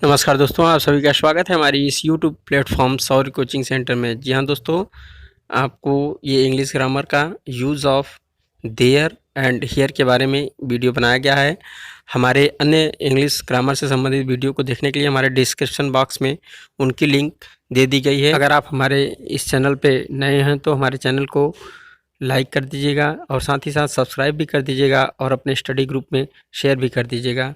नमस्कार दोस्तों, आप सभी का स्वागत है हमारी इस यूट्यूब प्लेटफॉर्म सौर कोचिंग सेंटर में। जी हाँ दोस्तों, आपको ये इंग्लिश ग्रामर का use of their and here के बारे में वीडियो बनाया गया है। हमारे अन्य इंग्लिश ग्रामर से संबंधित वीडियो को देखने के लिए हमारे डिस्क्रिप्शन बॉक्स में उनकी लिंक दे दी गई है। अगर आप हमारे इस चैनल पे नए हैं तो हमारे चैनल को लाइक कर दीजिएगा और साथ ही साथ सब्सक्राइब भी कर दीजिएगा और अपने स्टडी ग्रुप में शेयर भी कर दीजिएगा।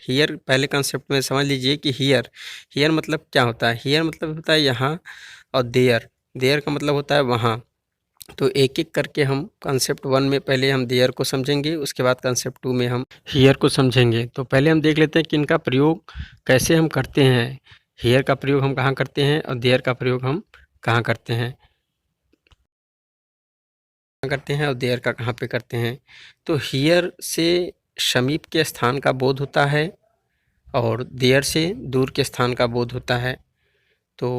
हियर पहले कॉन्सेप्ट में समझ लीजिए कि हियर हियर मतलब क्या होता है। हियर मतलब होता है यहाँ, और देयर देयर का मतलब होता है वहाँ। तो एक एक करके हम कॉन्सेप्ट 1 में पहले हम देयर को समझेंगे, उसके बाद कॉन्सेप्ट 2 में हम हियर को समझेंगे। तो पहले हम देख लेते हैं कि इनका प्रयोग कैसे हम करते हैं। हियर का प्रयोग हम कहाँ करते हैं और देयर का प्रयोग हम कहाँ करते हैं और देयर का कहाँ पे करते हैं। तो हियर से समीप के स्थान का बोध होता है और देयर से दूर के स्थान का बोध होता है। तो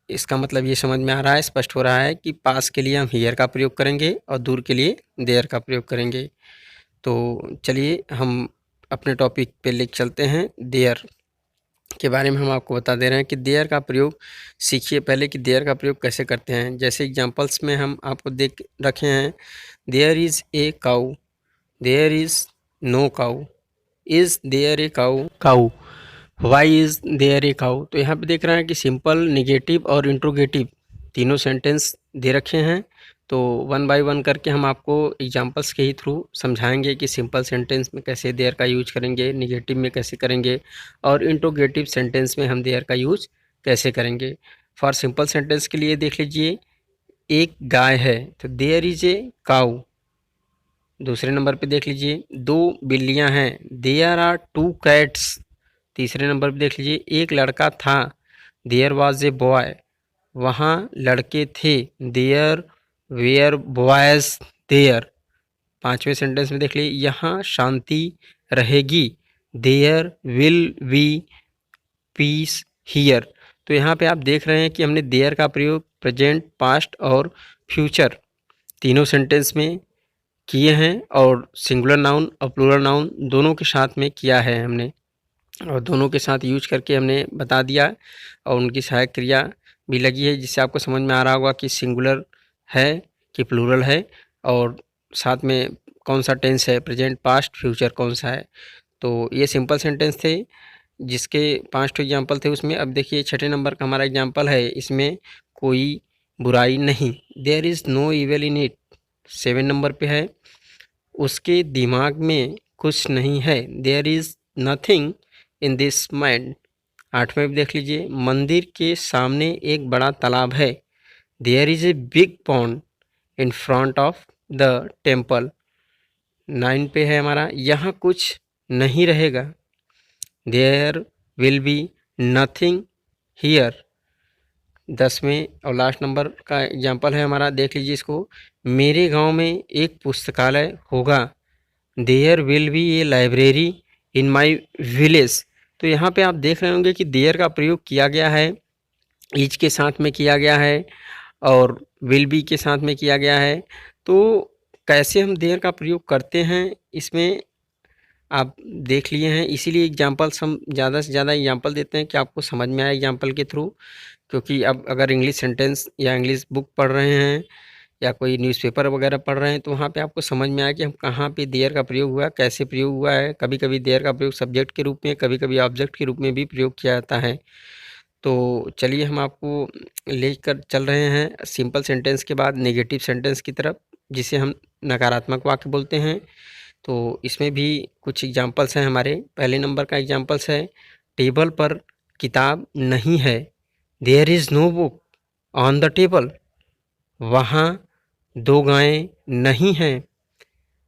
इसका मतलब ये समझ में आ रहा है, स्पष्ट हो रहा है कि पास के लिए हम हियर का प्रयोग करेंगे और दूर के लिए देयर का प्रयोग करेंगे। तो चलिए हम अपने टॉपिक पे ले चलते हैं। देयर के बारे में हम आपको बता दे रहे हैं कि देयर का प्रयोग सीखिए पहले कि देयर का प्रयोग कैसे करते हैं। जैसे एग्जांपल्स में हम आपको देख रखे हैं, there is a cow, there is no cow, is there a cow, why is there a cow. तो यहाँ पे देख रहे हैं कि सिंपल, निगेटिव और इंट्रोगेटिव तीनों सेंटेंस दे रखे हैं। तो वन बाय वन करके हम आपको एग्जांपल्स के ही थ्रू समझाएंगे कि सिंपल सेंटेंस में कैसे देयर का यूज करेंगे, निगेटिव में कैसे करेंगे और इंट्रोगेटिव सेंटेंस में हम देयर का यूज कैसे करेंगे। फॉर सिंपल सेंटेंस के लिए देख लीजिए, एक गाय है तो देयर इज ए काऊ। दूसरे नंबर पे देख लीजिए, दो बिल्लियां हैं, देयर आर टू कैट्स। तीसरे नंबर पे देख लीजिए, एक लड़का था, देयर वाज ए बॉय, वहाँ लड़के थे, देयर वेयर बॉयज देयर। पांचवें सेंटेंस में देख लीजिए, यहाँ शांति रहेगी, there will be peace here. तो यहाँ पे आप देख रहे हैं कि हमने देयर का प्रयोग प्रेजेंट, पास्ट और फ्यूचर तीनों सेंटेंस में किए हैं और सिंगुलर नाउन और प्लूरल नाउन दोनों के साथ में किया है हमने, और दोनों के साथ यूज करके हमने बता दिया और उनकी सहायक क्रिया भी लगी है, जिससे आपको समझ में आ रहा होगा कि सिंगुलर है कि प्लूरल है और साथ में कौन सा टेंस है, प्रेजेंट, पास्ट, फ्यूचर कौन सा है। तो ये सिंपल सेंटेंस थे जिसके 5 तो एग्जाम्पल थे उसमें। अब देखिए छठे नंबर का हमारा एग्जाम्पल है, इसमें कोई बुराई नहीं, there is no evil in it. 7 number पे है, उसके दिमाग में कुछ नहीं है, there is nothing in this mind. 8वें पे देख लीजिए, मंदिर के सामने एक बड़ा तालाब है, there is a big pond in front of the temple. 9 पे है हमारा, यहाँ कुछ नहीं रहेगा, there will be nothing here. 10वें और लास्ट नंबर का एग्जाम्पल है हमारा, देख लीजिए इसको, मेरे गांव में एक पुस्तकालय होगा, there will be a library in my village. तो यहाँ पे आप देख रहे होंगे कि देयर का प्रयोग किया गया है, ईच के साथ में किया गया है और विल बी के साथ में किया गया है। तो कैसे हम देयर का प्रयोग करते हैं इसमें आप देख लिए हैं, इसीलिए एग्जाम्पल्स हम ज़्यादा से ज़्यादा एग्जाम्पल देते हैं कि आपको समझ में आए एग्जाम्पल के थ्रू। क्योंकि अब अगर इंग्लिश सेंटेंस या इंग्लिश बुक पढ़ रहे हैं या कोई न्यूज़पेपर वगैरह पढ़ रहे हैं तो वहाँ पे आपको समझ में आए कि हम कहाँ पे देयर का प्रयोग हुआ है, कैसे प्रयोग हुआ है। कभी कभी देयर का प्रयोग सब्जेक्ट के रूप में, कभी कभी ऑब्जेक्ट के रूप में भी प्रयोग किया जाता है। तो चलिए हम आपको लेकर चल रहे हैं सिंपल सेंटेंस के बाद नेगेटिव सेंटेंस की तरफ, जिसे हम नकारात्मक वाक्य बोलते हैं। तो इसमें भी कुछ एग्जाम्पल्स हैं हमारे। पहले नंबर का एग्जाम्पल्स है, टेबल पर किताब नहीं है, there is no book on the table. वहाँ दो गायें नहीं हैं,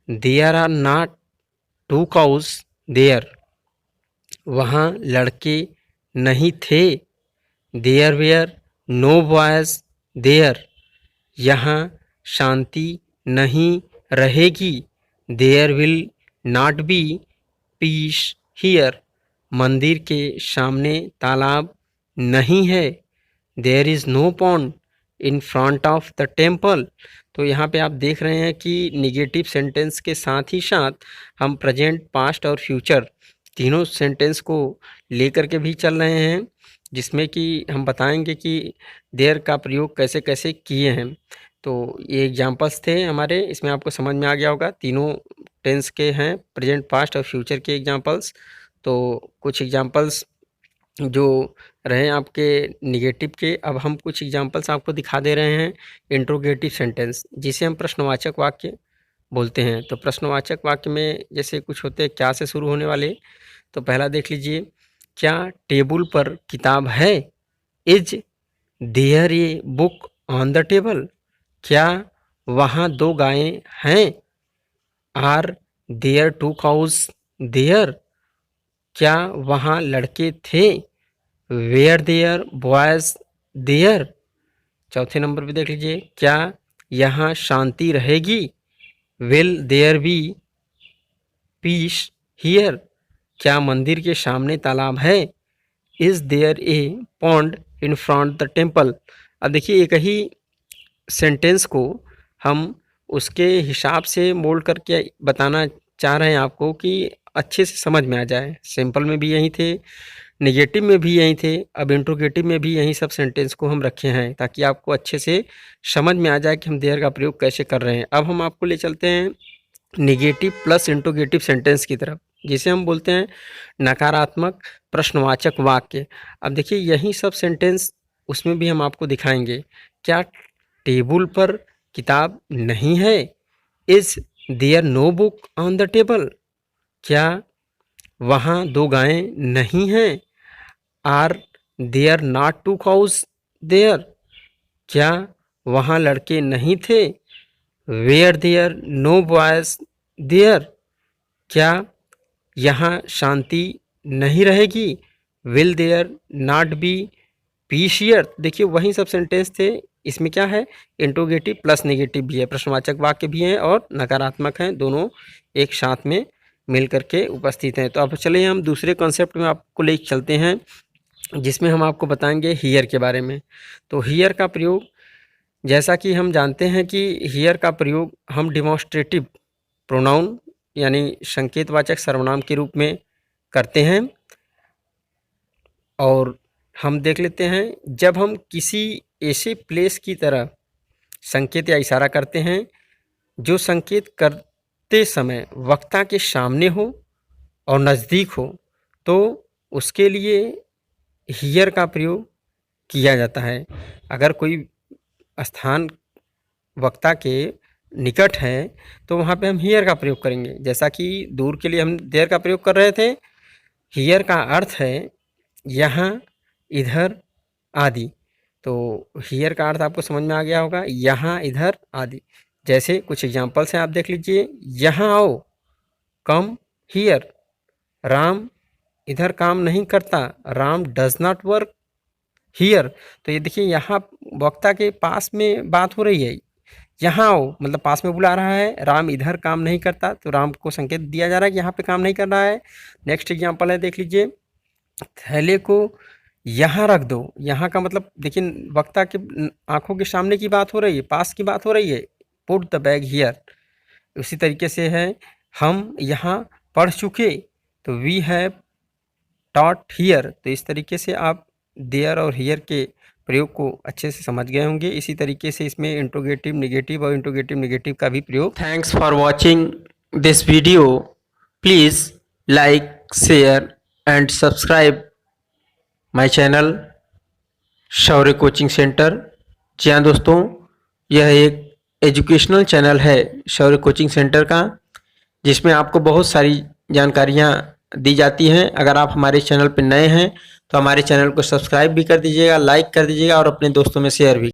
there are not two cows there. वहाँ लड़के नहीं थे, there were no boys there. यहाँ शांति नहीं रहेगी, there will not be peace here. मंदिर के सामने तालाब नहीं है, there is no pond in front of the temple. तो यहाँ पे आप देख रहे हैं कि निगेटिव सेंटेंस के साथ ही साथ हम प्रेजेंट, पास्ट और फ्यूचर तीनों सेंटेंस को लेकर के भी चल रहे हैं, जिसमें कि हम बताएंगे कि देयर का प्रयोग कैसे कैसे किए हैं। तो ये एग्जाम्पल्स थे हमारे, इसमें आपको समझ में आ गया होगा। तीनों टेंस के हैं, प्रेजेंट, पास्ट और फ्यूचर के एग्जाम्पल्स। तो कुछ एग्जाम्पल्स जो रहे आपके निगेटिव के, अब हम कुछ एग्जाम्पल्स आपको दिखा दे रहे हैं इंट्रोगेटिव सेंटेंस, जिसे हम प्रश्नवाचक वाक्य बोलते हैं। तो प्रश्नवाचक वाक्य में जैसे कुछ होते हैं क्या से शुरू होने वाले। तो पहला देख लीजिए, क्या टेबल पर किताब है? Is there a book on the table? क्या वहाँ 2 गायें हैं? Are there 2 cows there? क्या वहाँ लड़के थे? Were there boys there? चौथे नंबर पे देख लीजिए, क्या यहाँ शांति रहेगी? Will there be peace here? क्या मंदिर के सामने तालाब है? Is there a pond in front the temple? अब देखिए, एक ही सेंटेंस को हम उसके हिसाब से मोल्ड करके बताना चाह रहे हैं आपको कि अच्छे से समझ में आ जाए। सिंपल में भी यही थे, नेगेटिव में भी यही थे, अब इंट्रोगेटिव में भी यही सब सेंटेंस को हम रखे हैं ताकि आपको अच्छे से समझ में आ जाए कि हम देयर का प्रयोग कैसे कर रहे हैं। अब हम आपको ले चलते हैं नेगेटिव प्लस इंट्रोगेटिव सेंटेंस की तरफ, जिसे हम बोलते हैं नकारात्मक प्रश्नवाचक वाक्य। अब देखिए, यही सब सेंटेंस उसमें भी हम आपको दिखाएंगे। क्या टेबल पर किताब नहीं है? Is there no book on the table? क्या वहाँ 2 गायें नहीं हैं? Are there not 2 cows there? क्या वहाँ लड़के नहीं थे? Were there no boys there? क्या यहाँ शांति नहीं रहेगी? Will there not be peace here? देखिए, वही सब सेंटेंस थे। इसमें क्या है, इंट्रोगेटिव प्लस नेगेटिव भी है, प्रश्नवाचक वाक्य भी हैं और नकारात्मक हैं, दोनों एक साथ में मिल करके उपस्थित हैं। तो अब चलिए हम दूसरे कॉन्सेप्ट में आपको ले चलते हैं, जिसमें हम आपको बताएंगे हियर के बारे में। तो हियर का प्रयोग, जैसा कि हम जानते हैं कि हियर का प्रयोग हम डिमॉन्स्ट्रेटिव प्रोनाउन यानी संकेतवाचक सर्वनाम के रूप में करते हैं। और हम देख लेते हैं, जब हम किसी ऐसे प्लेस की तरह संकेत या इशारा करते हैं जो संकेत करते समय वक्ता के सामने हो और नज़दीक हो, तो उसके लिए हियर का प्रयोग किया जाता है। अगर कोई स्थान वक्ता के निकट है तो वहाँ पे हम हियर का प्रयोग करेंगे। जैसा कि दूर के लिए हम देयर का प्रयोग कर रहे थे, हियर का अर्थ है यहाँ, इधर, आदि। तो हियर का अर्थ आपको समझ में आ गया होगा, यहाँ, इधर, आदि। जैसे कुछ एग्जांपल्स हैं, आप देख लीजिए। यहाँ आओ, कम हियर। राम इधर काम नहीं करता, Ram does not work here. तो ये देखिए, यहाँ वक्ता के पास में बात हो रही है, यहाँ आओ मतलब पास में बुला रहा है। राम इधर काम नहीं करता, तो राम को संकेत दिया जा रहा है कि यहाँ पे काम नहीं कर रहा है। नेक्स्ट एग्जाम्पल है, देख लीजिए, थैले को यहाँ रख दो। यहाँ का मतलब देखिए, वक्ता के आंखों के सामने की बात हो रही है, पास की बात हो रही है, पुट द बैग हियर। उसी तरीके से है, हम यहाँ पढ़ चुके, तो वी हैव टॉट हियर। तो इस तरीके से आप देयर और हियर के प्रयोग को अच्छे से समझ गए होंगे। इसी तरीके से इसमें इंट्रोगेटिव नेगेटिव और इंट्रोगेटिव नेगेटिव का भी प्रयोग। Thanks for watching this video. Please like, share and subscribe my channel Shaurya coaching centre. जी हाँ दोस्तों, यह एक एजुकेशनल चैनल है शौर्य कोचिंग सेंटर का, जिसमें आपको बहुत सारी जानकारियाँ दी जाती हैं। अगर आप हमारे चैनल पर नए हैं तो हमारे चैनल को सब्सक्राइब भी कर दीजिएगा, लाइक कर दीजिएगा और अपने दोस्तों में शेयर भी।